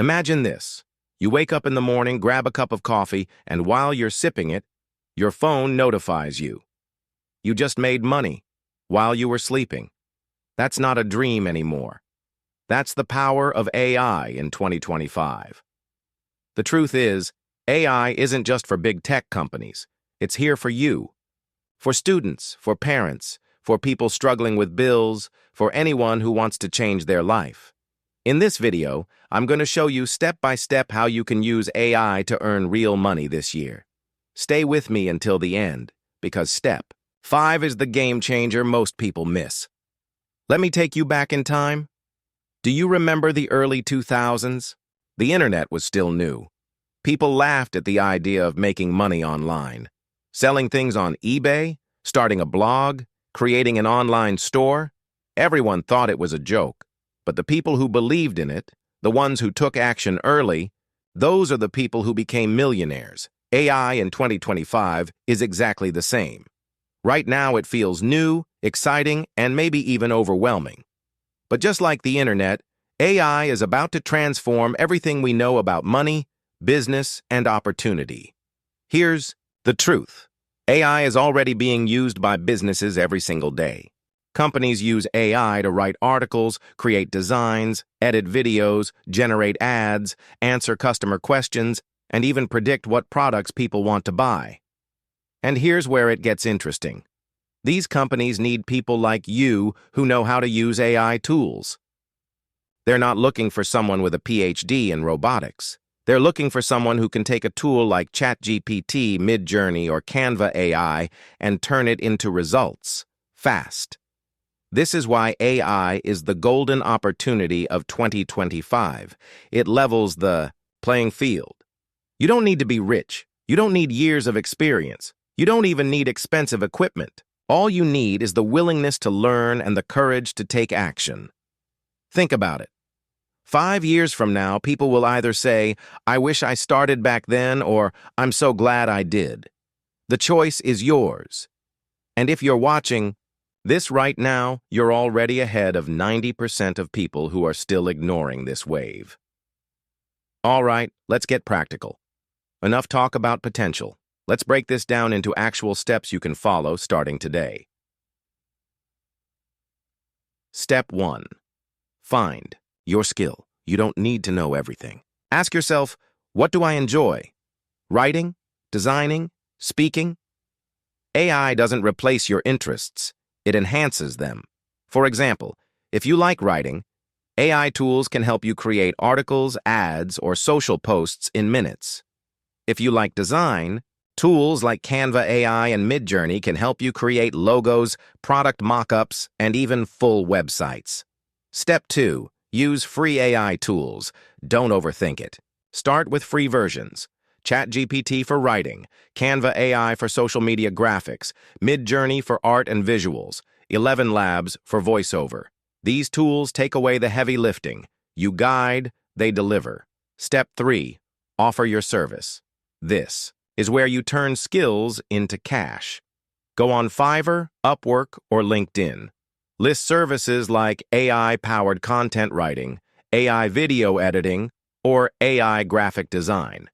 Imagine this. You wake up in the morning, grab a cup of coffee, and while you're sipping it, your phone notifies you. You just made money while you were sleeping. That's not a dream anymore. That's the power of AI in 2025. The truth is, AI isn't just for big tech companies. It's here for you. For students, for parents, for people struggling with bills, for anyone who wants to change their life. In this video, I'm going to show you step-by-step how you can use AI to earn real money this year. Stay with me until the end, because step 5 is the game changer most people miss. Let me take you back in time. Do you remember the early 2000s? The internet was still new. People laughed at the idea of making money online. Selling things on eBay, starting a blog, creating an online store. Everyone thought it was a joke. But the people who believed in it, the ones who took action early, those are the people who became millionaires. AI in 2025 is exactly the same. Right now it feels new, exciting, and maybe even overwhelming. But just like the internet, AI is about to transform everything we know about money, business, and opportunity. Here's the truth. AI is already being used by businesses every single day. Companies use AI to write articles, create designs, edit videos, generate ads, answer customer questions, and even predict what products people want to buy. And here's where it gets interesting. These companies need people like you who know how to use AI tools. They're not looking for someone with a PhD in robotics. They're looking for someone who can take a tool like ChatGPT, MidJourney, or Canva AI and turn it into results fast. This is why AI is the golden opportunity of 2025. It levels the playing field. You don't need to be rich. You don't need years of experience. You don't even need expensive equipment. All you need is the willingness to learn and the courage to take action. Think about it. 5 years from now, people will either say, "I wish I started back then," or "I'm so glad I did." The choice is yours. And if you're watching this right now, you're already ahead of 90% of people who are still ignoring this wave. All right, let's get practical. Enough talk about potential. Let's break this down into actual steps you can follow starting today. Step 1. Find your skill. You don't need to know everything. Ask yourself, what do I enjoy? Writing? Designing? Speaking? AI doesn't replace your interests. It enhances them. For example, if you like writing, AI tools can help you create articles, ads, or social posts in minutes. If you like design, tools like Canva AI and MidJourney can help you create logos, product mock-ups, and even full websites. Step 2. Use free AI tools. Don't overthink it. Start with free versions. ChatGPT for writing, Canva AI for social media graphics, MidJourney for art and visuals, 11 Labs for voiceover. These tools take away the heavy lifting. You guide, they deliver. Step 3. Offer your service. This is where you turn skills into cash. Go on Fiverr, Upwork, or LinkedIn. List services like AI-powered content writing, AI video editing, or AI graphic design.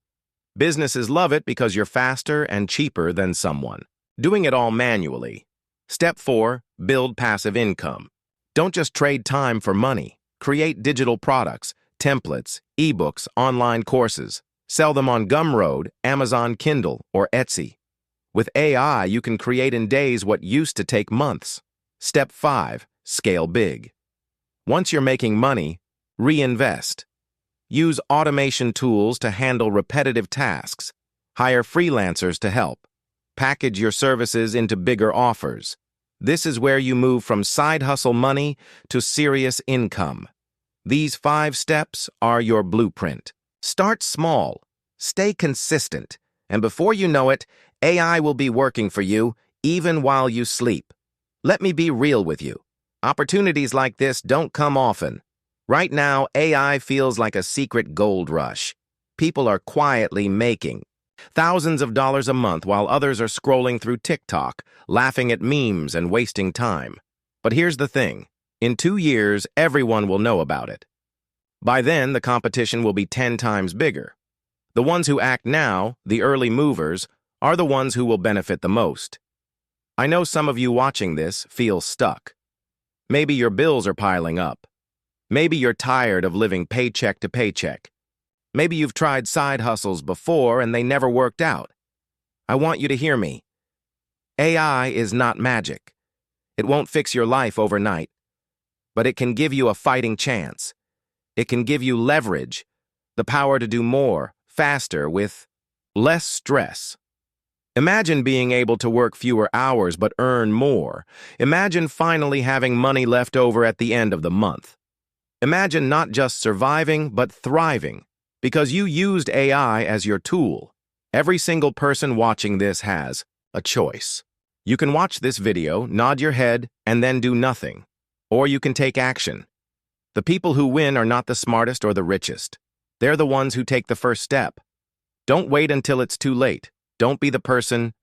Businesses love it because you're faster and cheaper than someone doing it all manually. Step 4. Build passive income. Don't just trade time for money. Create digital products, templates, ebooks, online courses. Sell them on Gumroad, Amazon Kindle, or Etsy. With AI, you can create in days what used to take months. Step 5. Scale big. Once you're making money, reinvest. Use automation tools to handle repetitive tasks. Hire freelancers to help. Package your services into bigger offers. This is where you move from side hustle money to serious income. These 5 steps are your blueprint. Start small, stay consistent, and before you know it, AI will be working for you even while you sleep. Let me be real with you. Opportunities like this don't come often. Right now, AI feels like a secret gold rush. People are quietly making thousands of dollars a month while others are scrolling through TikTok, laughing at memes and wasting time. But here's the thing. In 2 years, everyone will know about it. By then, the competition will be 10 times bigger. The ones who act now, the early movers, are the ones who will benefit the most. I know some of you watching this feel stuck. Maybe your bills are piling up. Maybe you're tired of living paycheck to paycheck. Maybe you've tried side hustles before and they never worked out. I want you to hear me. AI is not magic. It won't fix your life overnight, but it can give you a fighting chance. It can give you leverage, the power to do more, faster, with less stress. Imagine being able to work fewer hours but earn more. Imagine finally having money left over at the end of the month. Imagine not just surviving but thriving, because you used AI as your tool. Every single person watching this has a choice. You can watch this video, nod your head, and then do nothing. Or you can take action. The people who win are not the smartest or the richest. They're the ones who take the first step. Don't wait until it's too late. Don't be the person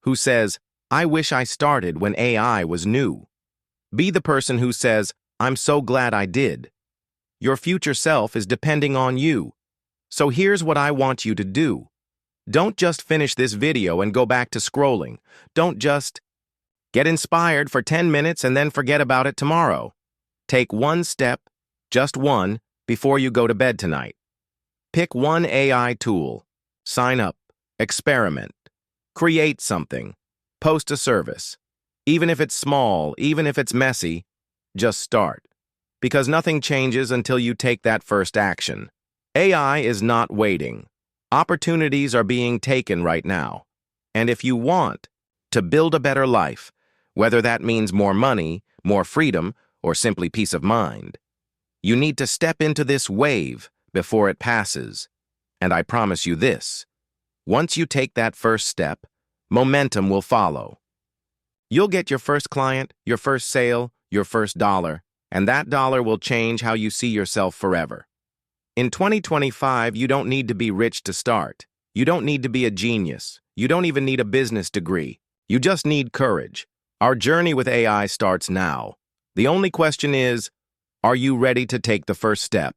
who says, "I wish I started when AI was new." Be the person who says, "I'm so glad I did." Your future self is depending on you. So here's what I want you to do. Don't just finish this video and go back to scrolling. Don't just get inspired for 10 minutes and then forget about it tomorrow. Take one step, just one, before you go to bed tonight. Pick one AI tool. Sign up. Experiment. Create something. Post a service. Even if it's small, even if it's messy, just start. Because nothing changes until you take that first action. AI is not waiting. Opportunities are being taken right now. And if you want to build a better life, whether that means more money, more freedom, or simply peace of mind, you need to step into this wave before it passes. And I promise you this. Once you take that first step, momentum will follow. You'll get your first client, your first sale, your first dollar, and that dollar will change how you see yourself forever. In 2025, you don't need to be rich to start. You don't need to be a genius. You don't even need a business degree. You just need courage. Our journey with AI starts now. The only question is, are you ready to take the first step?